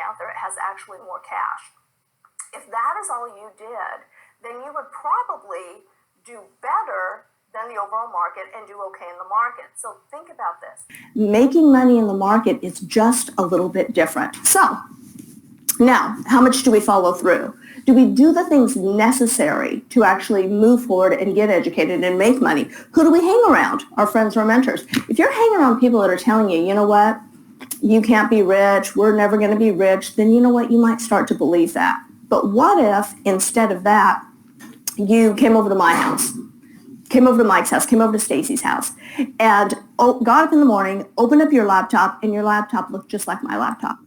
account, it has actually more cash. If that is all you did, then you would probably do better than the overall market and do okay in the market. So think about this. Making money in the market is just a little bit different. So now, how much do we follow through? Do we do the things necessary to actually move forward and get educated and make money? Who do we hang around? Our friends or mentors. If you're hanging around people that are telling you, you know what, you can't be rich, we're never going to be rich, then you know what, you might start to believe that. But what if, instead of that, you came over to my house, came over to Mike's house, came over to Stacy's house, and got up in the morning, opened up your laptop, and your laptop looked just like my laptop.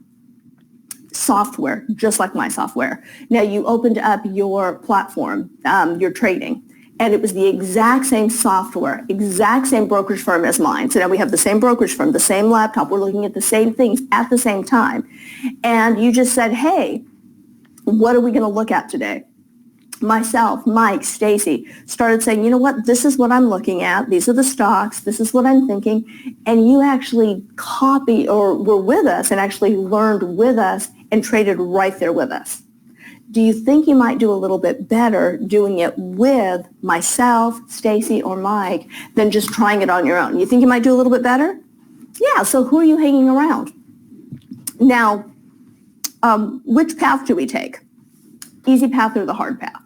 Software, just like my software. Now you opened up your platform, your trading, and it was the exact same software, exact same brokerage firm as mine. So now we have the same brokerage firm, the same laptop, we're looking at the same things at the same time. And you just said, hey, what are we going to look at today? Myself, Mike, Stacy started saying, you know what, this is what I'm looking at. These are the stocks. This is what I'm thinking. And you actually copy or were with us and actually learned with us and traded right there with us. Do you think you might do a little bit better doing it with myself, Stacy, or Mike than just trying it on your own? You think you might do a little bit better? Yeah, so who are you hanging around? Now, which path do we take? Easy path or the hard path?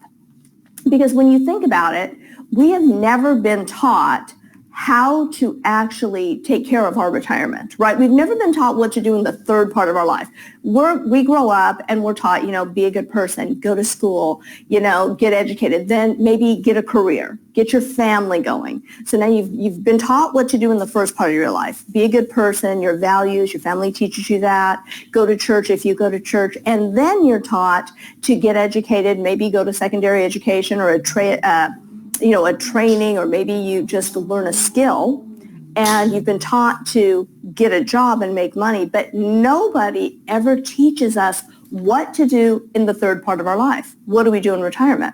Because when you think about it, we have never been taught how to actually take care of our retirement, right? We've never been taught what to do in the third part of our life. We grow up and we're taught, be a good person, go to school, get educated, then maybe get a career, get your family going. So now you've been taught what to do in the first part of your life. Be a good person, your values, your family teaches you that. Go to church if you go to church. And then you're taught to get educated, maybe go to secondary education or a training, or maybe you just learn a skill, and you've been taught to get a job and make money, but nobody ever teaches us what to do in the third part of our life. What do we do in retirement?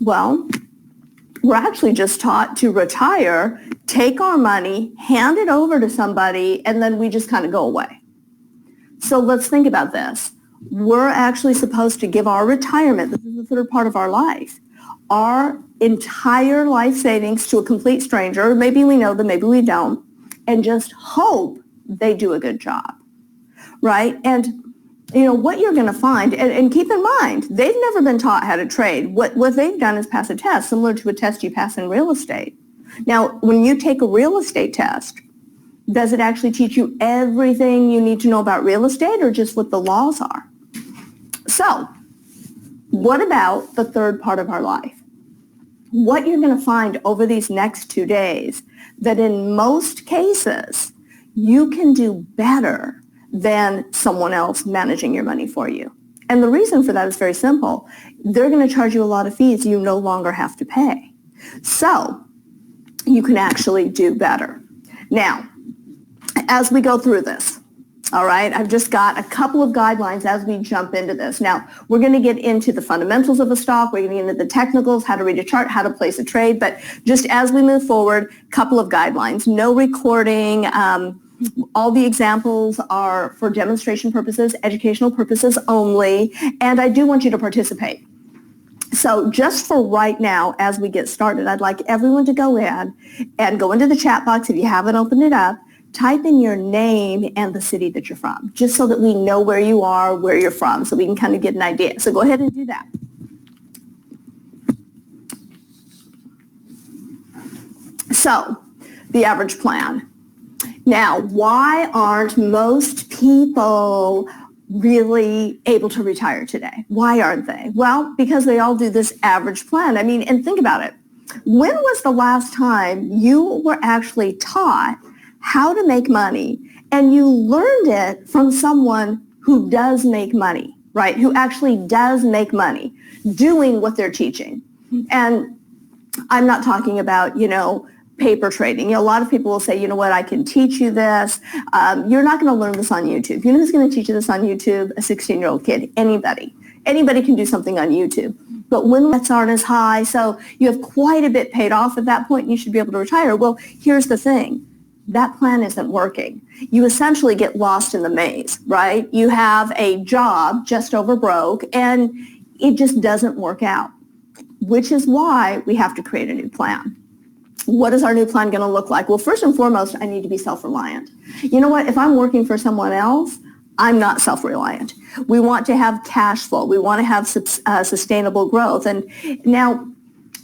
Well, we're actually just taught to retire, take our money, hand it over to somebody, and then we just kind of go away. So let's think about this. We're actually supposed to give our retirement, this is the third part of our life, our entire life savings to a complete stranger. Maybe we know them, maybe we don't, and just hope they do a good job, right? And what you're going to find, and keep in mind, they've never been taught how to trade. What they've done is pass a test, similar to a test you pass in real estate. Now, when you take a real estate test, does it actually teach you everything you need to know about real estate, or just what the laws are? So, what about the third part of our life? What you're going to find over these next 2 days, that in most cases, you can do better than someone else managing your money for you. And the reason for that is very simple. They're going to charge you a lot of fees you no longer have to pay. So you can actually do better. Now, as we go through this, all right, I've just got a couple of guidelines as we jump into this. Now, we're going to get into the fundamentals of a stock. We're going to get into the technicals, how to read a chart, how to place a trade. But just as we move forward, a couple of guidelines. No recording. All the examples are for demonstration purposes, educational purposes only. And I do want you to participate. So just for right now, as we get started, I'd like everyone to go in and go into the chat box if you haven't opened it up. Type in your name and the city that you're from, just so that we know where you are, where you're from, so we can kind of get an idea. So go ahead and do that. So, the average plan. Now, why aren't most people really able to retire today? Why aren't they? Well, because they all do this average plan. I mean, and think about it. When was the last time you were actually taught how to make money and you learned it from someone who does make money, right? Who actually does make money doing what they're teaching? And I'm not talking about, paper trading. A lot of people will say, you know what, I can teach you this. You're not going to learn this on YouTube. You know who's going to teach you this on YouTube? A 16-year-old kid. Anybody. Anybody can do something on YouTube. But when rates aren't as high, so you have quite a bit paid off at that point, and you should be able to retire. Well, here's the thing. that plan isn't working. You essentially get lost in the maze, right? You have a job just over broke and it just doesn't work out, which is why we have to create a new plan. What is our new plan going to look like? Well, first and foremost, I need to be self-reliant. You know what? If I'm working for someone else, I'm not self-reliant. We want to have cash flow. We want to have sustainable growth. And now,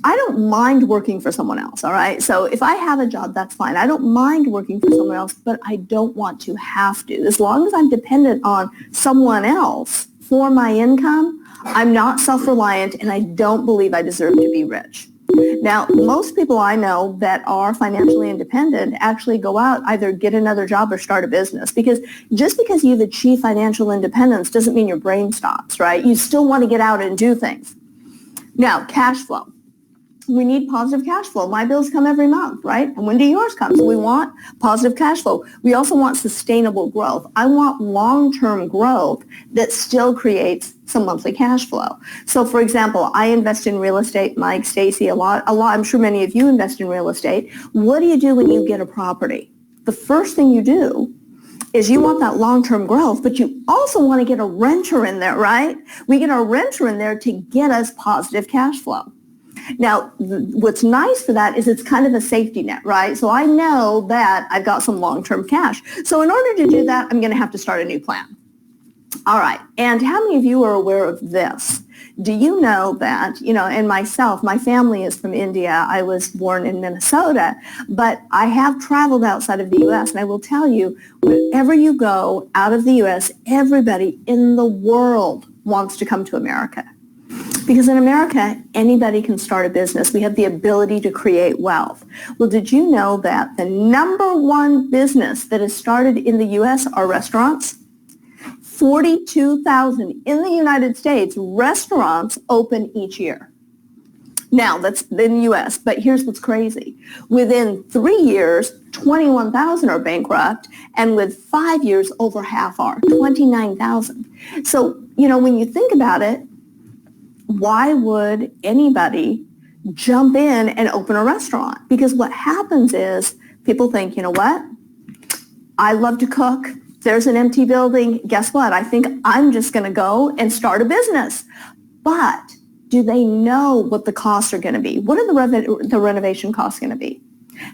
I don't mind working for someone else, all right? So if I have a job, that's fine. I don't mind working for someone else, but I don't want to have to. As long as I'm dependent on someone else for my income, I'm not self-reliant, and I don't believe I deserve to be rich. Now, most people I know that are financially independent actually go out, either get another job or start a business, because just because you've achieved financial independence doesn't mean your brain stops, right? You still want to get out and do things. Now, cash flow. We need positive cash flow. My bills come every month, right? And when do yours come? So we want positive cash flow. We also want sustainable growth. I want long-term growth that still creates some monthly cash flow. So for example, I invest in real estate, Mike, Stacy, a lot. I'm sure many of you invest in real estate. What do you do when you get a property? The first thing you do is you want that long-term growth, but you also want to get a renter in there, right? We get a renter in there to get us positive cash flow. Now, what's nice for that is it's kind of a safety net, right? So I know that I've got some long-term cash. So in order to do that, I'm going to have to start a new plan. All right. And how many of you are aware of this? Do you know that, and myself, my family is from India. I was born in Minnesota, but I have traveled outside of the U.S. And I will tell you, wherever you go out of the U.S., everybody in the world wants to come to America. Because in America, anybody can start a business. We have the ability to create wealth. Well, did you know that the number one business that is started in the U.S. are restaurants? 42,000 in the United States, restaurants open each year. Now, that's in the U.S., but here's what's crazy. Within 3 years, 21,000 are bankrupt, and with 5 years, over half are, 29,000. So, when you think about it, why would anybody jump in and open a restaurant? Because what happens is people think, you know what? I love to cook. There's an empty building. Guess what? I think I'm just going to go and start a business. But do they know what the costs are going to be? What are the renovation costs going to be?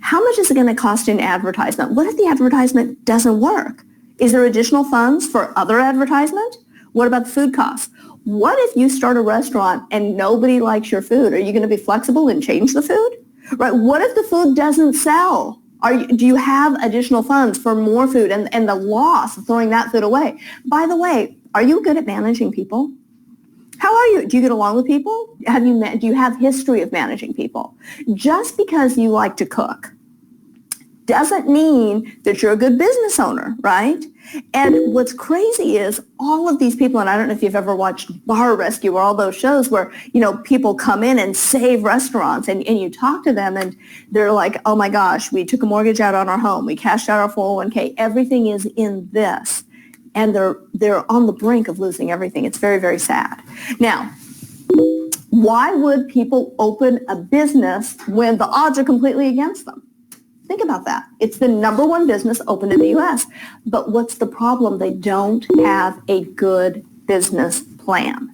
How much is it going to cost in advertisement? What if the advertisement doesn't work? Is there additional funds for other advertisement? What about the food costs? What if you start a restaurant and nobody likes your food? Are you going to be flexible and change the food? Right? What if the food doesn't sell? Do you have additional funds for more food and the loss of throwing that food away? By the way, are you good at managing people? How are you? Do you get along with people? Do you have history of managing people? Just because you like to cook doesn't mean that you're a good business owner, right? And what's crazy is all of these people, and I don't know if you've ever watched Bar Rescue or all those shows where, people come in and save restaurants and you talk to them and they're like, oh my gosh, we took a mortgage out on our home. We cashed out our 401k. Everything is in this. And they're on the brink of losing everything. It's very, very sad. Now, why would people open a business when the odds are completely against them? Think about that. It's the number one business opened in the U.S. But what's the problem? They don't have a good business plan.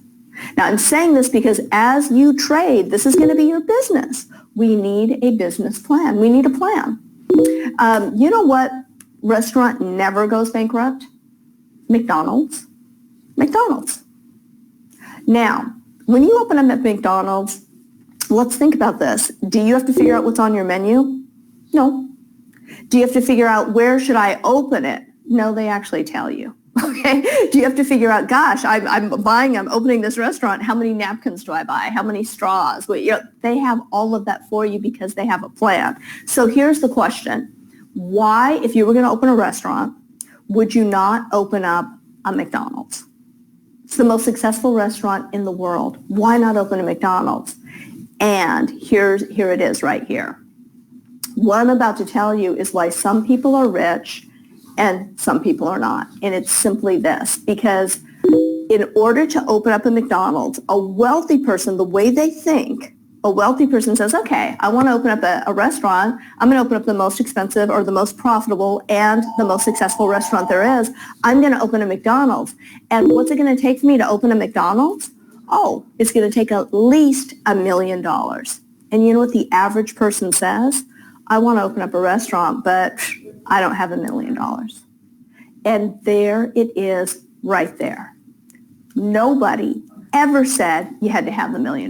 Now, I'm saying this because as you trade, this is going to be your business. We need a business plan. We need a plan. You know what restaurant never goes bankrupt? McDonald's. McDonald's. Now, when you open up at McDonald's, let's think about this. Do you have to figure out what's on your menu? No. Do you have to figure out where should I open it? No, they actually tell you. Okay. Do you have to figure out, gosh, I'm opening this restaurant. How many napkins do I buy? How many straws? Well, they have all of that for you because they have a plan. So here's the question. Why, if you were going to open a restaurant, would you not open up a McDonald's? It's the most successful restaurant in the world. Why not open a McDonald's? And here it is right here. What I'm about to tell you is why some people are rich and some people are not. And it's simply this, because in order to open up a McDonald's, a wealthy person, the way they think, A wealthy person says, okay, I want to open up a restaurant. I'm going to open up the most expensive or the most profitable and the most successful restaurant there is. I'm going to open a McDonald's. And what's it going to take for me to open a McDonald's? Oh, it's going to take at least $1 million. And you know what the average person says? I want to open up a restaurant, but I don't have $1 million. And there it is right there. Nobody ever said you had to have the $1 million.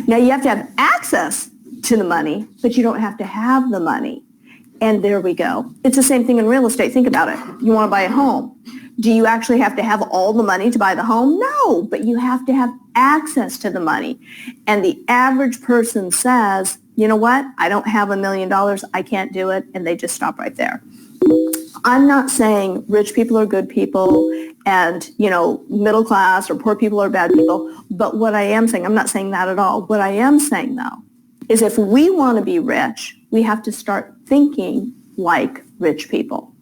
Now you have to have access to the money, but you don't have to have the money. And there we go. It's the same thing in real estate. Think about it. You want to buy a home. Do you actually have to have all the money to buy the home? No, but you have to have access to the money. And the average person says, you know what? I don't have $1 million. I can't do it. And they just stop right there. I'm not saying rich people are good people and, middle class or poor people are bad people. But what I am saying, I'm not saying that at all. What I am saying, though, is if we want to be rich, we have to start thinking like rich people.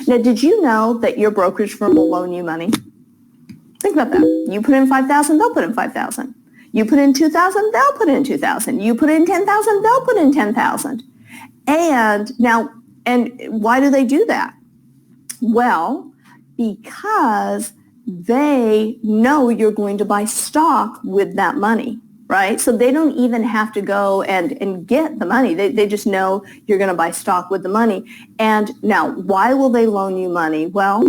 Now, did you know that your brokerage firm will loan you money? Think about that. You put in $5,000, they'll put in $5,000. You put in $2,000, they'll put in $2,000. You put in $10,000, they'll put in $10,000. And why do they do that? Well, because they know you're going to buy stock with that money, right? So they don't even have to go and get the money. They just know you're going to buy stock with the money. And now, why will they loan you money? Well,